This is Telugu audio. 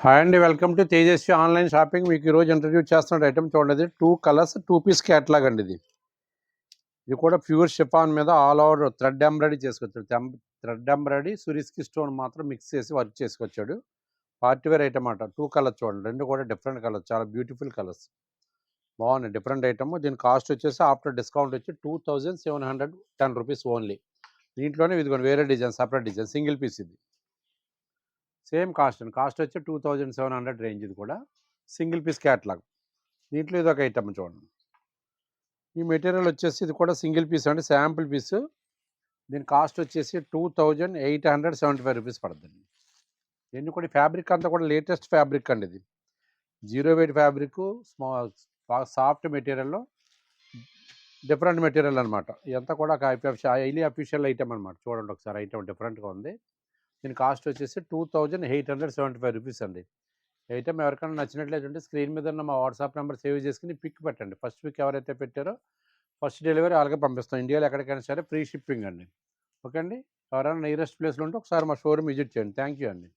హాయ్ అండి, welcome to Tejasvi online shopping. మీకు ఈరోజు ఇంట్రడ్యూస్ చేస్తున్న ఐటమ్ చూడండి. 2 కలర్స్ 2 పీస్ క్యాట్లాగ్ అండి. ఇది కూడా ప్యూర్ షిఫాన్ మీద ఆల్ ఓవర్ థ్రెడ్ ఎంబ్రాయిడరీ చేసుకొచ్చాడు. థ్రెడ్ ఎంబ్రాయిడరీ సురిస్కి స్టోన్ మాత్రం మిక్స్ చేసి వర్క్ చేసుకొచ్చాడు. పార్టీవేర్ ఐటమ్ అన్నమాట. 2 కలర్స్ చూడండి, రెండు కూడా డిఫరెంట్ కలర్స్, చాలా బ్యూటిఫుల్ కలర్స్, బాగున్నాయి. Different item. దీని కాస్ట్ వచ్చేసి ఆఫ్టర్ డిస్కౌంట్ వచ్చి 2710 రూపీస్ ఓన్లీ. దీంట్లోనే ఇదిగోండి వేరే design, separate design, single piece. ఇది సేమ్ కాస్ట్ అండి. కాస్ట్ వచ్చి 2700 రేంజ్. ఇది కూడా సింగిల్ పీస్ క్యాట్లాగ్. దీంట్లో ఇది ఒక ఐటమ్ చూడండి. ఈ మెటీరియల్ వచ్చేసి ఇది కూడా సింగిల్ పీస్ అండి, శాంపుల్ పీసు. దీని కాస్ట్ వచ్చేసి 2875 రూపీస్ పడుతుంది. దీన్ని కూడా ఫ్యాబ్రిక్ అంతా కూడా లేటెస్ట్ ఫ్యాబ్రిక్ అండి. ఇది జీరో వెయిట్ ఫ్యాబ్రిక్, బాగా సాఫ్ట్ మెటీరియల్లో డిఫరెంట్ మెటీరియల్ అనమాట. ఇదంతా కూడా హైలీ అఫీషియల్ ఐటమ్ అనమాట. చూడండి ఒకసారి, ఐటమ్ డిఫరెంట్గా ఉంది. దీని కాస్ట్ వచ్చేసి 2875 రూపీస్ అండి. ఐటమ్ ఎవరికైనా నచ్చినట్లయితే స్క్రీన్ మీద ఉన్న మా వాట్సాప్ నెంబర్ సేవ్ చేసుకుని పిక్ పెట్టండి. ఫస్ట్ పిక్ ఎవరైతే పెట్టారో ఫస్ట్ డెలివరీ అలాగే పంపిస్తాం. ఇండియాలో ఎక్కడికైనా సరే ఫ్రీ షిప్పింగ్ అండి. ఓకే అండి. ఎవరైనా నియరెస్ట్ ప్లేస్లో ఉంటే ఒకసారి మా షోరూమ్ విజిట్ చేయండి. థ్యాంక్ యూ అండి.